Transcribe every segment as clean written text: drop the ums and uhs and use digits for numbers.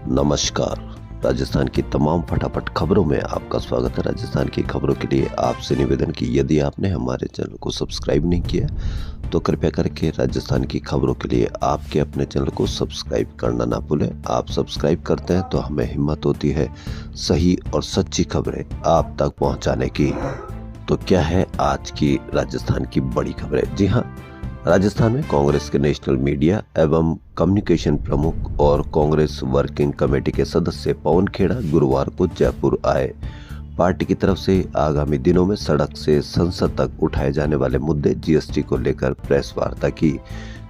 नमस्कार। राजस्थान की तमाम फटाफट खबरों में आपका स्वागत है। राजस्थान की खबरों के लिए आपसे निवेदन कि यदि आपने हमारे चैनल को सब्सक्राइब नहीं किया तो कृपया करके राजस्थान की खबरों के लिए आपके अपने चैनल को सब्सक्राइब करना ना भूलें। आप सब्सक्राइब करते हैं तो हमें हिम्मत होती है सही और सच्ची खबरें आप तक पहुंचाने की। तो क्या है आज की राजस्थान की बड़ी खबरें? जी हाँ, राजस्थान में कांग्रेस के नेशनल मीडिया एवं कम्युनिकेशन प्रमुख और कांग्रेस वर्किंग कमेटी के सदस्य पवन खेड़ा गुरुवार को जयपुर आए। पार्टी की तरफ से आगामी दिनों में सड़क से संसद तक उठाए जाने वाले मुद्दे जीएसटी को लेकर प्रेस वार्ता की।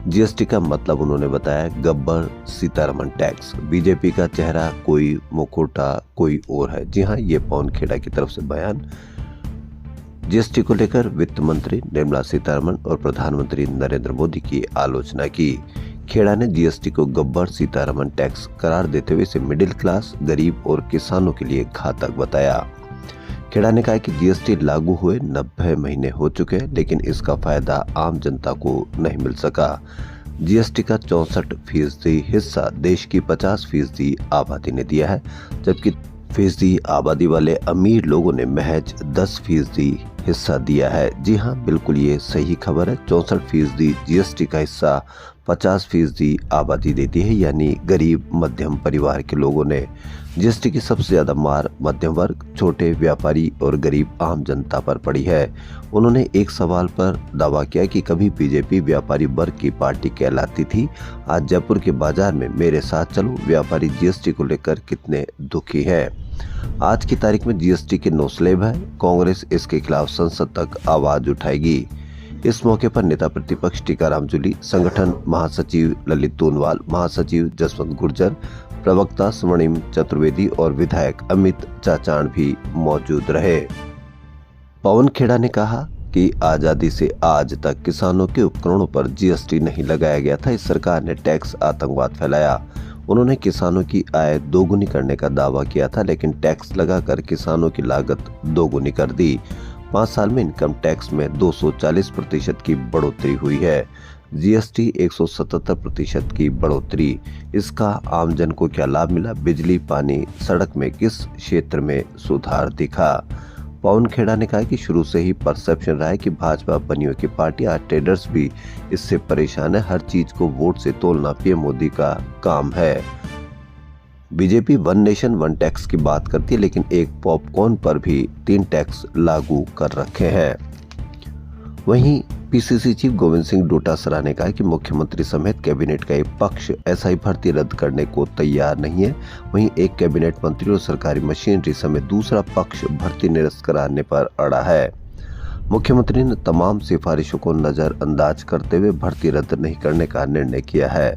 जीएसटी का मतलब उन्होंने बताया गब्बर सीतारमण टैक्स। बीजेपी का चेहरा कोई मुखौटा कोई और है। जी हाँ, ये पवन खेड़ा की तरफ से बयान। जीएसटी को लेकर वित्त मंत्री निर्मला सीतारमण और प्रधानमंत्री नरेंद्र मोदी की आलोचना की। खेड़ा ने जीएसटी को गब्बर सीतारमण टैक्स करार देते हुए इसे मिडिल क्लास, गरीब और किसानों के लिए घातक बताया। खेड़ा ने कहा कि जीएसटी लागू हुए 90 महीने हो चुके हैं, लेकिन इसका फायदा आम जनता को नहीं मिल सका। जीएसटी का 64% हिस्सा देश की 50% आबादी ने दिया है, जबकि फीसदी आबादी वाले अमीर लोगों ने महज 10% हिस्सा दिया है। जी हाँ, बिल्कुल ये सही खबर है। 64% जीएसटी का हिस्सा 50% आबादी देती है, यानी गरीब मध्यम परिवार के लोगों ने। जीएसटी की सबसे ज्यादा मार मध्यम वर्ग, छोटे व्यापारी और गरीब आम जनता पर पड़ी है। उन्होंने एक सवाल पर दावा किया कि कभी बीजेपी व्यापारी वर्ग की पार्टी कहलाती थी। आज जयपुर के बाजार में मेरे साथ चलो, व्यापारी जीएसटी को लेकर कितने दुखी हैं। आज की तारीख में जीएसटी के 9 स्लैब है। कांग्रेस इसके खिलाफ संसद तक आवाज उठाएगी। इस मौके पर नेता प्रतिपक्ष टीकाराम जूली, संगठन महासचिव ललित तोनवाल, महासचिव जसवंत गुर्जर, प्रवक्ता स्वर्णिम चतुर्वेदी और विधायक अमित चाचाण भी मौजूद रहे। पवन खेड़ा ने कहा कि आजादी से आज तक किसानों के उपकरणों पर जीएसटी नहीं लगाया गया था। इस सरकार ने टैक्स आतंकवाद फैलाया। उन्होंने किसानों की आय दोगुनी करने का दावा किया था, लेकिन टैक्स लगाकर किसानों की लागत दोगुनी कर दी। 5 साल में इनकम टैक्स में 240% की बढ़ोतरी हुई है। जीएसटी 177% की बढ़ोतरी। इसका आमजन को क्या लाभ मिला? बिजली, पानी, सड़क में किस क्षेत्र में सुधार दिखा? पवन खेड़ा ने कहा कि शुरू से ही परसेप्शन रहा है कि भाजपा बनियों की पार्टी, आज ट्रेडर्स भी इससे परेशान है। हर चीज को वोट से तोलना पीएम मोदी का काम है। BJP one nation one tax की बात करती है, लेकिन एक पॉपकॉर्न पर भी 3 टैक्स लागू कर रखे हैं। वहीं पीसीसी चीफ गोविंद सिंह डोटासरा ने कहा कि मुख्यमंत्री समेत कैबिनेट का एक पक्ष एसआई भर्ती रद्द करने को तैयार नहीं है। वहीं एक कैबिनेट मंत्री और सरकारी मशीनरी समेत दूसरा पक्ष भर्ती निरस्त कराने पर अड़ा है। मुख्यमंत्री ने तमाम सिफारिशों को नजरअंदाज करते हुए भर्ती रद्द नहीं करने का निर्णय किया है।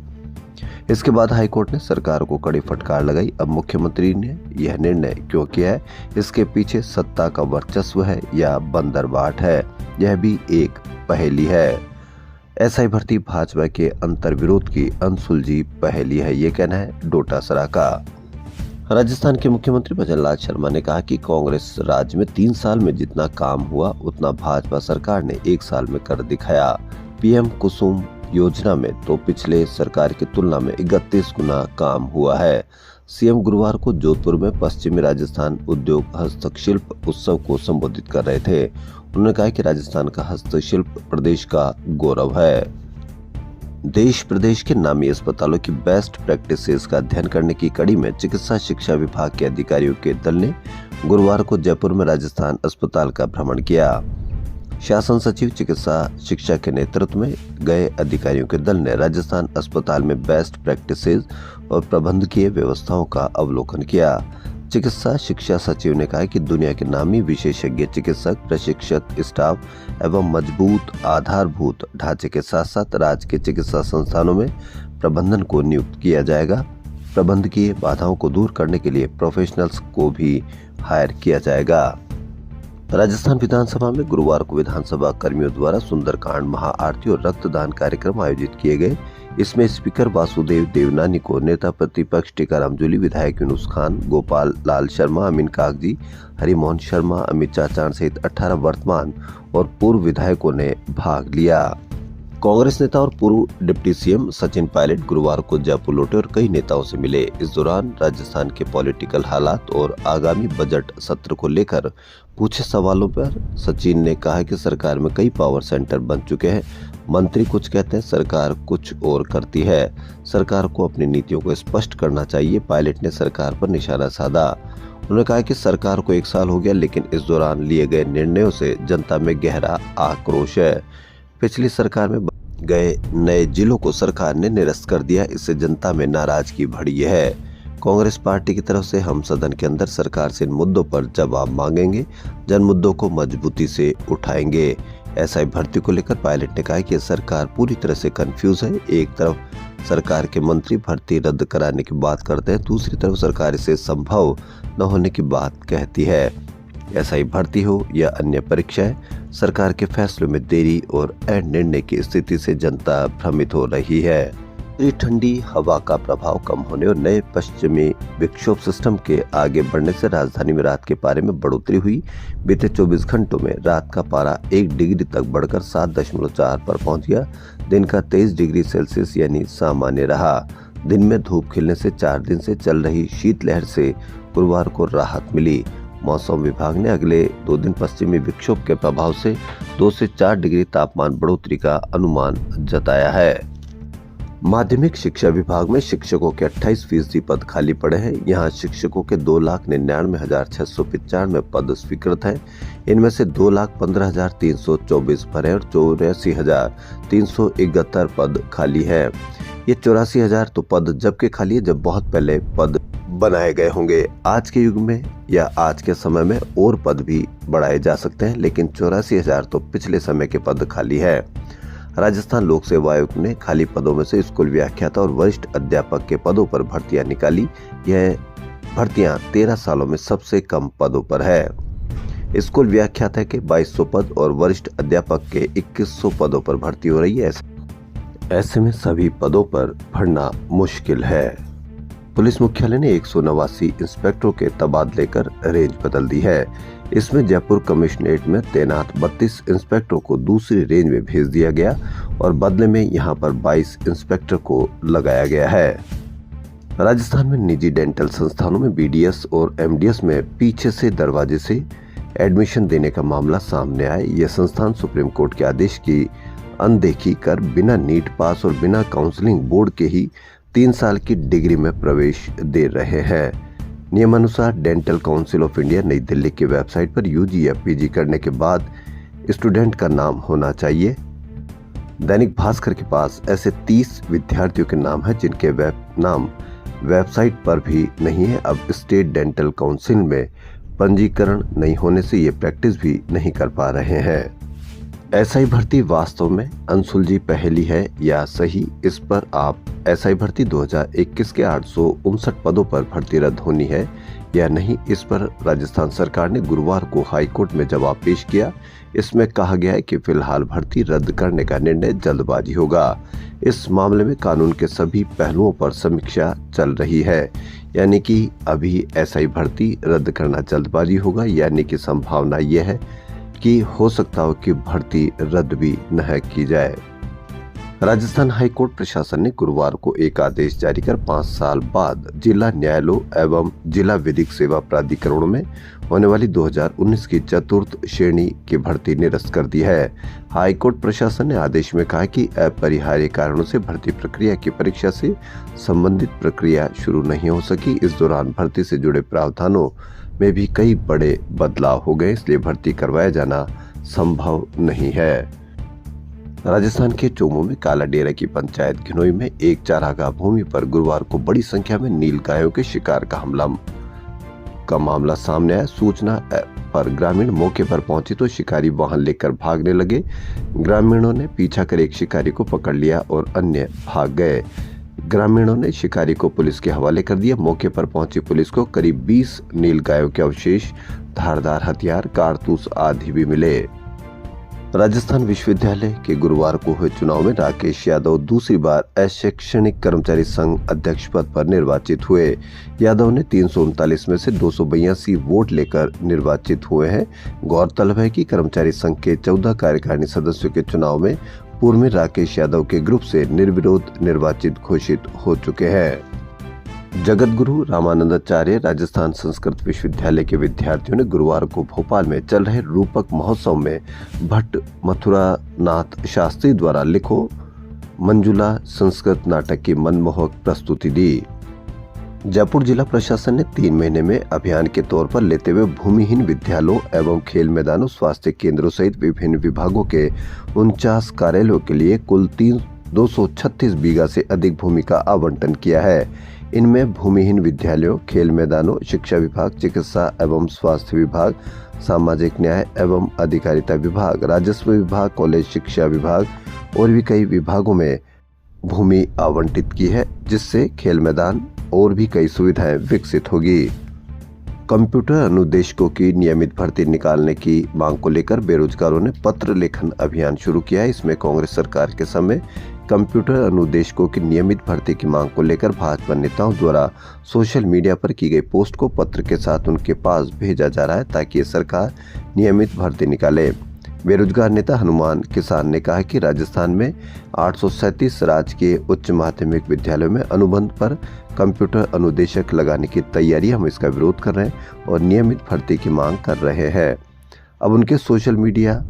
इसके बाद हाईकोर्ट ने सरकार को कड़ी फटकार लगाई। अब मुख्यमंत्री ने यह निर्णय क्यों किया है? इसके पीछे सत्ता का वर्चस्व है या बंदरबाट है? यह भी एक पहेली है। एसआई भर्ती भाजपा के अंतर्विरोध की अनसुलझी पहेली है, ये कहना है डोटासरा का। राजस्थान के मुख्यमंत्री भजन लाल शर्मा ने कहा कि कांग्रेस राज्य में 3 साल में जितना काम हुआ उतना भाजपा सरकार ने 1 साल में कर दिखाया। पीएम कुसुम योजना में तो पिछले सरकार की तुलना में 31 गुना काम हुआ है। सीएम गुरुवार को जोधपुर में पश्चिमी राजस्थान उद्योग हस्तशिल्प उत्सव को संबोधित कर रहे थे। उन्होंने कहा कि राजस्थान का हस्तशिल्प प्रदेश का गौरव है। देश प्रदेश के नामी अस्पतालों की बेस्ट प्रैक्टिसेस का अध्ययन करने की कड़ी में चिकित्सा शिक्षा विभाग के अधिकारियों के दल ने गुरुवार को जयपुर में राजस्थान अस्पताल का भ्रमण किया। शासन सचिव चिकित्सा शिक्षा के नेतृत्व में गए अधिकारियों के दल ने राजस्थान अस्पताल में बेस्ट प्रैक्टिसेस और प्रबंधकीय व्यवस्थाओं का अवलोकन किया। चिकित्सा शिक्षा सचिव ने कहा कि दुनिया के नामी विशेषज्ञ चिकित्सक, प्रशिक्षित स्टाफ एवं मजबूत आधारभूत ढांचे के साथ साथ राज्य के चिकित्सा संस्थानों में प्रबंधन को नियुक्त किया जाएगा। प्रबंधकीय बाधाओं को दूर करने के लिए प्रोफेशनल्स को भी हायर किया जाएगा। राजस्थान विधानसभा में गुरुवार को विधानसभा कर्मियों द्वारा सुंदरकांड महाआरती और रक्तदान कार्यक्रम आयोजित किए गए। इसमें स्पीकर वासुदेव देवनानी को नेता प्रतिपक्ष टीकाराम जूली, विधायक यूनुस खान, गोपाल लाल शर्मा, अमीन कागजी, हरिमोहन शर्मा, अमित चाचाण सहित 18 वर्तमान और पूर्व विधायकों ने भाग लिया। कांग्रेस नेता और पूर्व डिप्टी सीएम सचिन पायलट गुरुवार को जयपुर लौटे और कई नेताओं से मिले। इस दौरान राजस्थान के पॉलिटिकल हालात और आगामी बजट सत्र को लेकर पूछे सवालों पर सचिन ने कहा कि सरकार में कई पावर सेंटर बन चुके हैं। मंत्री कुछ कहते हैं, सरकार कुछ और करती है। सरकार को अपनी नीतियों को स्पष्ट करना चाहिए। पायलट ने सरकार पर निशाना साधा। उन्होंने कहा कि सरकार को 1 साल हो गया, लेकिन इस दौरान लिए गए निर्णयों से जनता में गहरा आक्रोश है। पिछली सरकार में गए नए जिलों को सरकार ने निरस्त कर दिया, इससे जनता में नाराजगी बढ़ी है। कांग्रेस पार्टी की तरफ से हम सदन के अंदर सरकार से इन मुद्दों पर जवाब मांगेंगे, जन मुद्दों को मजबूती से उठाएंगे। एसआई भर्ती को लेकर पायलट ने कहा कि सरकार पूरी तरह से कंफ्यूज है। एक तरफ सरकार के मंत्री भर्ती रद्द कराने की बात करते हैं, दूसरी तरफ सरकार इसे संभव न होने की बात कहती है। एसआई भर्ती हो या अन्य परीक्षाएं, सरकार के फैसलों में देरी और अनिर्णय की स्थिति से जनता भ्रमित हो रही है। ठंडी हवा का प्रभाव कम होने और नए पश्चिमी विक्षोभ सिस्टम के आगे बढ़ने से राजधानी में रात के पारे में बढ़ोतरी हुई। बीते 24 घंटों में रात का पारा 1 डिग्री तक बढ़कर 7.4 पर पहुंच गया। दिन का 23 डिग्री सेल्सियस यानी सामान्य रहा। दिन में धूप खिलने से 4 दिन से चल रही शीतलहर से गुरुवार को राहत मिली। मौसम विभाग ने अगले 2 दिन पश्चिमी विक्षोभ के प्रभाव से 2 से 4 डिग्री तापमान बढ़ोतरी का अनुमान जताया है। माध्यमिक शिक्षा विभाग में शिक्षकों के 28% पद खाली पड़े हैं। यहाँ शिक्षकों के 2,99,695 पद स्वीकृत हैं। इनमें से 2,15,324 भरे और 84,371 पद खाली हैं। ये 84,000 तो पद जबकि खाली है जब बहुत पहले पद बनाए गए होंगे। आज के युग में या आज के समय में और पद भी बढ़ाए जा सकते हैं, लेकिन 84,000 तो पिछले समय के पद खाली है। राजस्थान लोक सेवा आयोग ने खाली पदों में से स्कूल व्याख्याता और वरिष्ठ अध्यापक के पदों पर भर्तियां निकाली। यह भर्तियां 13 सालों में सबसे कम पदों पर है। स्कूल व्याख्याता के 2200 पद और वरिष्ठ अध्यापक के 2100 पदों पर भर्ती हो रही है। ऐसे में सभी पदों पर भरना मुश्किल है। पुलिस मुख्यालय ने 189 इंस्पेक्टरों के तबादले कर रेंज बदल दी है। इसमें जयपुर कमिश्नरेट में तैनात 32 इंस्पेक्टरों को दूसरी रेंज में भेज दिया गया और बदले में यहां पर 22 इंस्पेक्टर को लगाया गया है। राजस्थान में निजी डेंटल संस्थानों में बीडीएस और एमडीएस में पीछे से दरवाजे से एडमिशन देने का मामला सामने आया। यह संस्थान सुप्रीम कोर्ट के आदेश की अनदेखी कर बिना नीट पास और बिना काउंसलिंग बोर्ड के ही 3 साल की डिग्री में प्रवेश दे रहे हैं। नियमानुसार डेंटल काउंसिल ऑफ इंडिया नई दिल्ली की वेबसाइट पर यूजी या पीजी करने के बाद स्टूडेंट का नाम होना चाहिए। दैनिक भास्कर के पास ऐसे 30 विद्यार्थियों के नाम हैं जिनके नाम वेबसाइट पर भी नहीं है। अब स्टेट डेंटल काउंसिल में पंजीकरण नहीं होने से ये प्रैक्टिस भी नहीं कर पा रहे हैं। एसआई भर्ती वास्तव में अनसुलझी पहेली है या सही, इस पर आप एसआई भर्ती 2021 के 859 पदों पर भर्ती रद्द होनी है या नहीं, इस पर राजस्थान सरकार ने गुरुवार को हाई कोर्ट में जवाब पेश किया। इसमें कहा गया है कि फिलहाल भर्ती रद्द करने का निर्णय जल्दबाजी होगा। इस मामले में कानून के सभी पहलुओं पर समीक्षा चल रही है, यानी कि अभी एसआई भर्ती रद्द करना जल्दबाजी होगा, यानी कि संभावना यह है कि हो सकता हो कि भर्ती रद्द भी न की जाए। राजस्थान हाईकोर्ट प्रशासन ने गुरुवार को एक आदेश जारी कर 5 साल बाद जिला न्यायालयों एवं जिला विधिक सेवा प्राधिकरणों में होने वाली 2019 की 4th श्रेणी की भर्ती निरस्त कर दी है। हाईकोर्ट प्रशासन ने आदेश में कहा कि अपरिहार्य कारणों से भर्ती प्रक्रिया की परीक्षा से संबंधित प्रक्रिया शुरू नहीं हो सकी। इस दौरान भर्ती से जुड़े प्रावधानों में भी कई बड़े बदलाव हो गए, इसलिए भर्ती करवाया जाना संभव नहीं है। राजस्थान के चोमू में काला डेरा की पंचायत घिनोई में एक चारागाह भूमि पर गुरुवार को बड़ी संख्या में नील गायों के शिकार का मामला सामने आया। सूचना पर ग्रामीण मौके पर पहुंचे तो शिकारी वाहन लेकर भागने लगे। ग्रामीणों ने पीछा कर एक शिकारी को पकड़ लिया और अन्य भाग गए। ग्रामीणों ने शिकारी को पुलिस के हवाले कर दिया। मौके पर पहुंची पुलिस को करीब 20 नील गायों के अवशेष, धारदार हथियार, कारतूस आदि भी मिले। राजस्थान विश्वविद्यालय के गुरुवार को हुए चुनाव में राकेश यादव दूसरी बार अशैक्षणिक कर्मचारी संघ अध्यक्ष पद पर निर्वाचित हुए। यादव ने 339 में से 282 वोट लेकर निर्वाचित हुए हैं। गौरतलब है कि कर्मचारी संघ के 14 कार्यकारिणी सदस्यों के चुनाव में पूर्व में राकेश यादव के ग्रुप से निर्विरोध निर्वाचित घोषित हो चुके हैं। जगत गुरु रामानंदाचार्य राजस्थान संस्कृत विश्वविद्यालय के विद्यार्थियों ने गुरुवार को भोपाल में चल रहे रूपक महोत्सव में भट्ट मथुरानाथ शास्त्री द्वारा लिखो मंजुला संस्कृत नाटक की मनमोहक प्रस्तुति दी। जयपुर जिला प्रशासन ने 3 महीने में अभियान के तौर पर लेते हुए भूमिहीन विद्यालयों एवं खेल मैदानों, स्वास्थ्य केंद्रों सहित विभिन्न विभागों के 49 कार्यालयों के लिए कुल 236 बीघा से अधिक भूमि का आवंटन किया है। इनमें भूमिहीन विद्यालयों, खेल मैदानों, शिक्षा विभाग, चिकित्सा एवं स्वास्थ्य विभाग, सामाजिक न्याय एवं अधिकारिता विभाग, राजस्व विभाग, कॉलेज शिक्षा विभाग और भी कई विभागों में भूमि आवंटित की है, जिससे खेल मैदान और भी कई सुविधाएं विकसित होगी। कंप्यूटर अनुदेशकों की नियमित भर्ती निकालने की मांग को लेकर बेरोजगारों ने पत्र लेखन अभियान शुरू किया है। इसमें कांग्रेस सरकार के समय कंप्यूटर अनुदेशकों की नियमित भर्ती की मांग को लेकर भाजपा नेताओं द्वारा सोशल मीडिया पर की गई पोस्ट को पत्र के साथ उनके पास भेजा जा रहा है ताकि ये सरकार नियमित भर्ती निकाले। बेरोजगार नेता हनुमान किसान ने कहा कि राजस्थान में 837 राजकीय उच्च माध्यमिक विद्यालयों में अनुबंध पर कंप्यूटर अनुदेशक लगाने की तैयारी, हम इसका विरोध कर रहे हैं और नियमित भर्ती की मांग कर रहे हैं। अब उनके सोशल मीडिया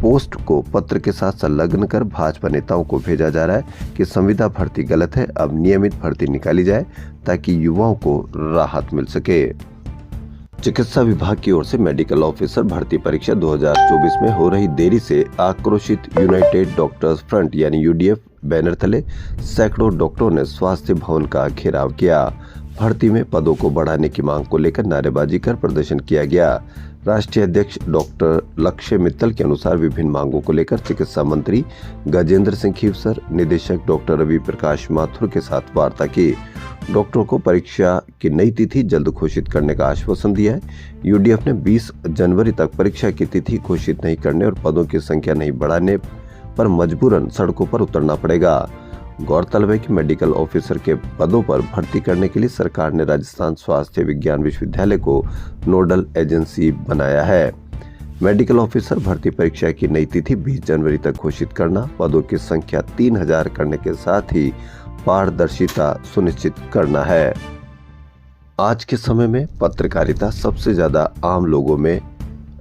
पोस्ट को पत्र के साथ संलग्न कर भाजपा नेताओं को भेजा जा रहा है कि संविदा भर्ती गलत है, अब नियमित भर्ती निकाली जाए ताकि युवाओं को राहत मिल सके। चिकित्सा विभाग की ओर से मेडिकल ऑफिसर भर्ती परीक्षा 2024 में हो रही देरी से आक्रोशित यूनाइटेड डॉक्टर्स फ्रंट यानी यूडीएफ बैनर तले सैकड़ों डॉक्टरों ने स्वास्थ्य भवन का घेराव किया। भर्ती में पदों को बढ़ाने की मांग को लेकर नारेबाजी कर प्रदर्शन किया गया। राष्ट्रीय अध्यक्ष डॉक्टर लक्ष्य मित्तल के अनुसार विभिन्न मांगों को लेकर चिकित्सा मंत्री गजेंद्र सिंह खीवसर, निदेशक डॉक्टर रवि प्रकाश माथुर के साथ वार्ता की। डॉक्टरों को परीक्षा की नई तिथि जल्द घोषित करने का आश्वासन दिया है। यूडीएफ ने 20 जनवरी तक परीक्षा की तिथि घोषित नहीं करने और पदों की संख्या नहीं बढ़ाने पर मजबूरन सड़कों पर उतरना पड़ेगा। गौरतलब है कि मेडिकल ऑफिसर के पदों पर भर्ती करने के लिए सरकार ने राजस्थान स्वास्थ्य विज्ञान विश्वविद्यालय को नोडल एजेंसी बनाया है। मेडिकल ऑफिसर भर्ती परीक्षा की नई तिथि 20 जनवरी तक घोषित करना, पदों की संख्या 3000 करने के साथ ही पारदर्शिता सुनिश्चित करना है। आज के समय में पत्रकारिता सबसे ज्यादा आम लोगों में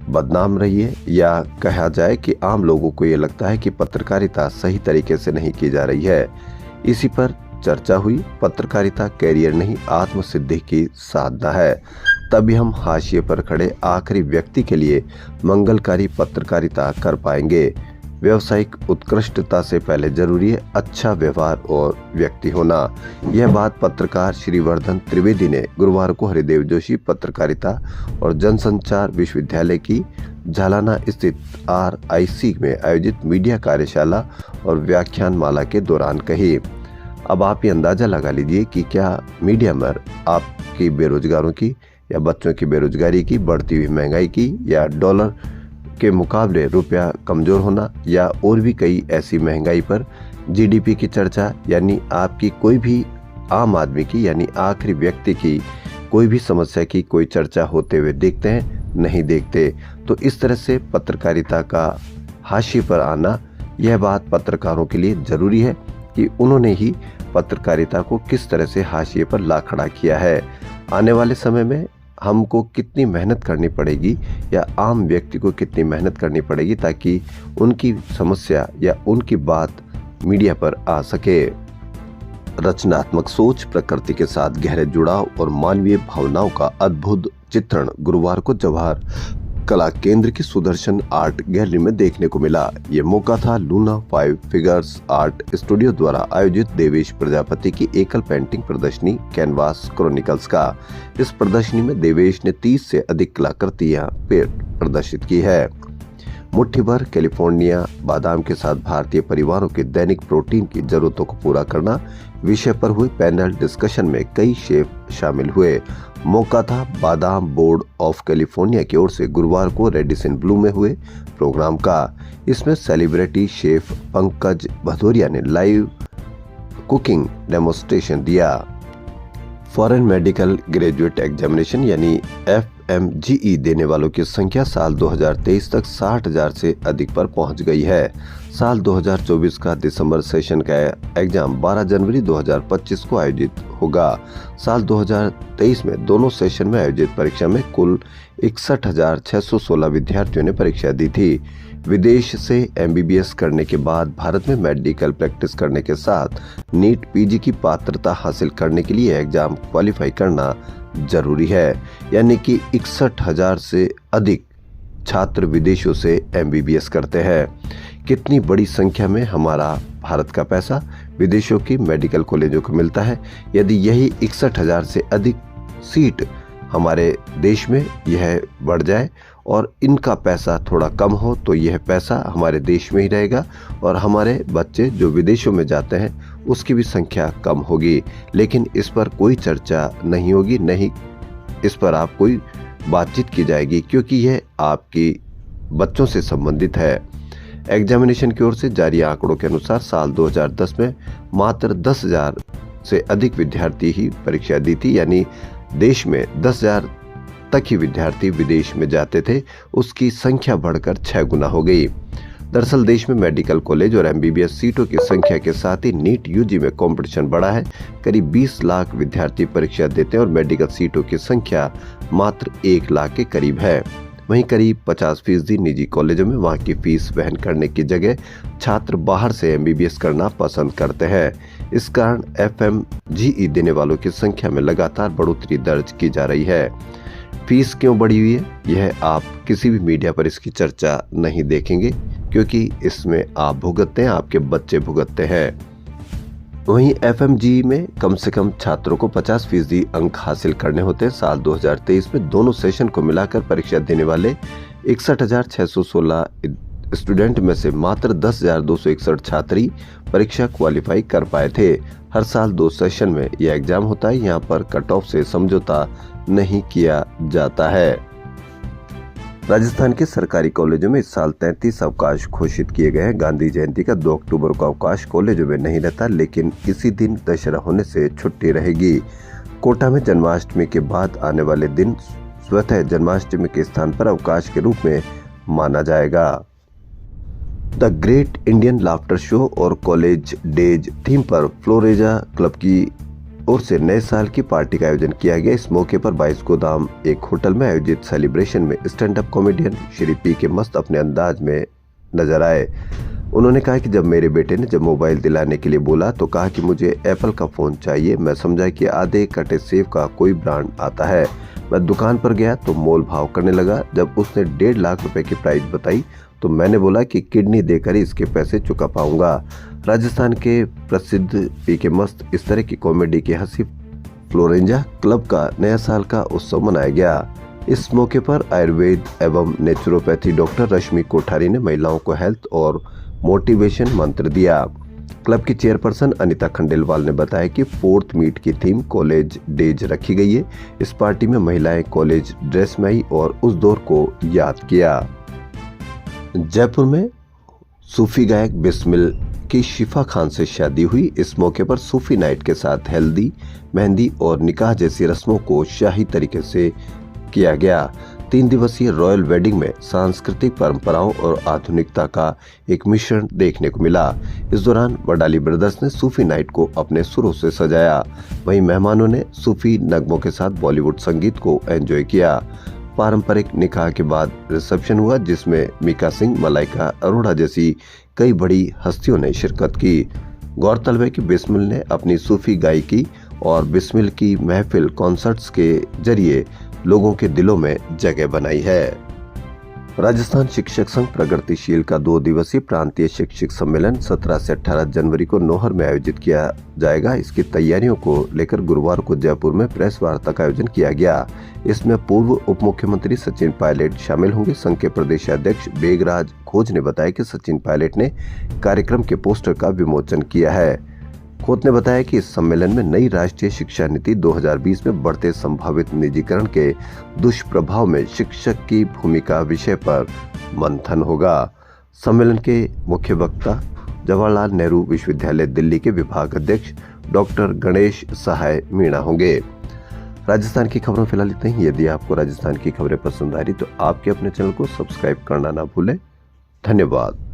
बदनाम रही है, या कहा जाए कि आम लोगों को ये लगता है कि पत्रकारिता सही तरीके से नहीं की जा रही है। इसी पर चर्चा हुई। पत्रकारिता कैरियर नहीं, आत्मसिद्धि की साधना है। तभी हम हाशिए पर खड़े आखिरी व्यक्ति के लिए मंगलकारी पत्रकारिता कर पाएंगे। व्यावसायिक उत्कृष्टता से पहले जरूरी है अच्छा व्यवहार और व्यक्ति होना। यह बात पत्रकार श्रीवर्धन त्रिवेदी ने गुरुवार को हरिदेव जोशी पत्रकारिता और जनसंचार विश्वविद्यालय की झालाना स्थित RIC में आयोजित मीडिया कार्यशाला और व्याख्यान माला के दौरान कही। अब आप ये अंदाजा लगा लीजिए कि क्या मीडिया में आपकी बेरोजगारों की या बच्चों की बेरोजगारी की, बढ़ती हुई महंगाई की, या डॉलर के मुकाबले रुपया कमजोर होना, या और भी कई ऐसी महंगाई पर GDP की चर्चा, यानी आपकी कोई भी आम आदमी की यानी आखिरी व्यक्ति की कोई भी समस्या की कोई चर्चा होते हुए देखते हैं? नहीं देखते। तो इस तरह से पत्रकारिता का हाशिए पर आना, यह बात पत्रकारों के लिए जरूरी है कि उन्होंने ही पत्रकारिता को किस तरह से हाशिए पर ला खड़ा किया है। आने वाले समय में हमको कितनी मेहनत करनी पड़ेगी या आम व्यक्ति को कितनी मेहनत करनी पड़ेगी ताकि उनकी समस्या या उनकी बात मीडिया पर आ सके। रचनात्मक सोच, प्रकृति के साथ गहरे जुड़ाव और मानवीय भावनाओं का अद्भुत चित्रण गुरुवार को जवाहर कला केंद्र की सुदर्शन आर्ट गैलरी में देखने को मिला। ये मौका था लूना 5 फिगर्स आर्ट स्टूडियो द्वारा आयोजित देवेश प्रजापति की एकल पेंटिंग प्रदर्शनी कैनवास क्रॉनिकल्स का। इस प्रदर्शनी में देवेश ने 30 से अधिक कलाकृतियां प्रदर्शित की है। मुट्ठी भर कैलिफोर्निया बादाम के साथ भारतीय परिवारों के दैनिक प्रोटीन की जरूरतों को पूरा करना विषय पर हुए पैनल डिस्कशन में कई शेफ शामिल हुए। मौका था बादाम बोर्ड ऑफ कैलिफोर्निया की ओर से गुरुवार को रेडिसन ब्लू में हुए प्रोग्राम का। इसमें सेलिब्रिटी शेफ पंकज भदौरिया ने लाइव कुकिंग डेमोन्स्ट्रेशन दिया। फॉरेन मेडिकल ग्रेजुएट एग्जामिनेशन यानी FMGE देने वालों की संख्या साल 2023 तक 60,000 से अधिक पर पहुंच गई है। साल 2024 का दिसंबर सेशन का एग्जाम 12 जनवरी 2025 को आयोजित होगा। साल 2023 में दोनों सेशन में आयोजित परीक्षा में कुल 61,616 विद्यार्थियों ने परीक्षा दी थी। विदेश से MBBS करने के बाद भारत में मेडिकल प्रैक्टिस करने के साथ नीट PG की पात्रता हासिल करने के लिए एग्जाम क्वालिफाई करना जरूरी है, यानी कि 61,000 से अधिक छात्र विदेशों से MBBS करते हैं। कितनी बड़ी संख्या में हमारा भारत का पैसा विदेशों की मेडिकल कॉलेजों को मिलता है। यदि यही 61,000 से अधिक सीट हमारे देश में यह बढ़ जाए और इनका पैसा थोड़ा कम हो तो यह पैसा हमारे देश में ही रहेगा और हमारे बच्चे जो विदेशों में जाते हैं उसकी भी संख्या कम होगी। लेकिन इस पर कोई चर्चा नहीं होगी, नहीं इस पर आप कोई बातचीत की जाएगी, क्योंकि यह आपकी बच्चों से संबंधित है। एग्जामिनेशन की ओर से जारी आंकड़ों के अनुसार साल 2010 में मात्र 10,000 से अधिक विद्यार्थी ही परीक्षा दी थी, यानी देश में 10,000 तक ही विद्यार्थी विदेश में जाते थे। उसकी संख्या बढ़कर 6 गुना हो गई। दरअसल देश में मेडिकल कॉलेज और MBBS सीटों की संख्या के साथ ही नीट UG में कंपटीशन बढ़ा है। करीब 20 लाख विद्यार्थी परीक्षा देते हैं और मेडिकल सीटों की संख्या मात्र 1 लाख के करीब है। वहीं करीब 50% निजी कॉलेजों में वहां की फीस वहन करने की जगह छात्र बाहर से MBBS करना पसंद करते हैं। इस कारण FMGE देने वालों की संख्या में लगातार बढ़ोतरी दर्ज की जा रही है। फीस क्यों बढ़ी हुई है, यह आप किसी भी मीडिया पर इसकी चर्चा नहीं देखेंगे, क्योंकि इसमें आप भुगतते हैं, आपके बच्चे भुगतते हैं। वहीं FMGE में कम से कम छात्रों को 50% अंक हासिल करने होते हैं। साल 2023 में दोनों सेशन को मिलाकर परीक्षा देने वाले 61,616 स्टूडेंट में से मात्र 10,261 छात्र ही परीक्षा क्वालिफाई कर पाए थे। हर साल 2 सेशन में यह एग्जाम होता है। यहाँ पर कट ऑफ से समझौता नहीं किया जाता है। राजस्थान के सरकारी कॉलेजों में इस साल 33 अवकाश घोषित किए गए हैं। गांधी जयंती का 2 अक्टूबर को अवकाश कॉलेजों में नहीं रहता, लेकिन इसी दिन दशहरा होने से छुट्टी रहेगी। कोटा में जन्माष्टमी के बाद आने वाले दिन स्वतः जन्माष्टमी के स्थान पर अवकाश के रूप में माना जाएगा। The great Indian laughter show और कॉलेज डेज थीम पर फ्लोरेजा क्लब की ओर से नए साल की पार्टी का आयोजन किया गया। इस मौके पर 22 गोदाम एक होटल में आयोजित सेलिब्रेशन में stand up comedian Shri PK मस्त अपने अंदाज में नजर आए। उन्होंने कहा कि जब मेरे बेटे ने मोबाइल दिलाने के लिए बोला तो कहा कि मुझे एप्पल का फोन चाहिए। मैं समझा कि आधे कटे सेब का कोई ब्रांड आता है। मैं दुकान पर गया तो मोल भाव करने लगा। जब उसने 1.5 लाख रुपए की प्राइस बताई तो मैंने बोला कि किडनी देकर ही इसके पैसे चुका पाऊंगा। राजस्थान के प्रसिद्ध PK मस्त इस तरह की कॉमेडी की हंसी फ्लोरेंजा क्लब का नया साल का उत्सव मनाया गया। इस मौके पर आयुर्वेद एवं नेचुरोपैथी डॉक्टर रश्मि कोठारी ने महिलाओं को हेल्थ और मोटिवेशन मंत्र दिया। क्लब की चेयरपर्सन अनिता खंडेलवाल ने बताया कि 4th मीट की थीम कॉलेज डेज रखी गई है। इस पार्टी में महिलाएं कॉलेज ड्रेस में आई और उस दौर को याद किया। जयपुर में सूफी गायक बिस्मिल की शिफा खान से शादी हुई। इस मौके पर सूफी नाइट के साथ हल्दी, मेहंदी और निकाह जैसी रस्मों को शाही तरीके से किया गया। 3 दिवसीय रॉयल वेडिंग में सांस्कृतिक परंपराओं और आधुनिकता का एक मिश्रण देखने को मिला। इस दौरान वडाली ब्रदर्स ने सूफी नाइट को अपने सुरों से सजाया। वहीं मेहमानों ने सूफी नगमों के साथ बॉलीवुड संगीत को एंजॉय किया। पारंपरिक निकाह के बाद रिसेप्शन हुआ, जिसमें मीका सिंह, मलाइका अरोड़ा जैसी कई बड़ी हस्तियों ने शिरकत की। गौरतलब है कि बिस्मिल ने अपनी सूफी गायकी और बिस्मिल की महफिल कॉन्सर्ट्स के जरिए लोगों के दिलों में जगह बनाई है। राजस्थान शिक्षक संघ प्रगतिशील का 2 दिवसीय प्रांतीय शिक्षक सम्मेलन 17 से 18 जनवरी को नौहर में आयोजित किया जाएगा। इसकी तैयारियों को लेकर गुरुवार को जयपुर में प्रेस वार्ता का आयोजन किया गया। इसमें पूर्व उप मुख्यमंत्री सचिन पायलट शामिल होंगे। संघ के प्रदेश अध्यक्ष बेगराज खोज ने बताया कि सचिन पायलट ने कार्यक्रम के पोस्टर का विमोचन किया है। खोत ने बताया कि इस सम्मेलन में नई राष्ट्रीय शिक्षा नीति 2020 में बढ़ते संभावित निजीकरण के दुष्प्रभाव में शिक्षक की भूमिका विषय पर मंथन होगा। सम्मेलन के मुख्य वक्ता जवाहरलाल नेहरू विश्वविद्यालय दिल्ली के विभाग अध्यक्ष डॉक्टर गणेश सहाय मीणा होंगे। राजस्थान की खबरों फिलहाल इतनी ही। यदि आपको राजस्थान की खबरें पसंद आ रही तो आपके अपने चैनल को सब्सक्राइब करना ना भूलें। धन्यवाद।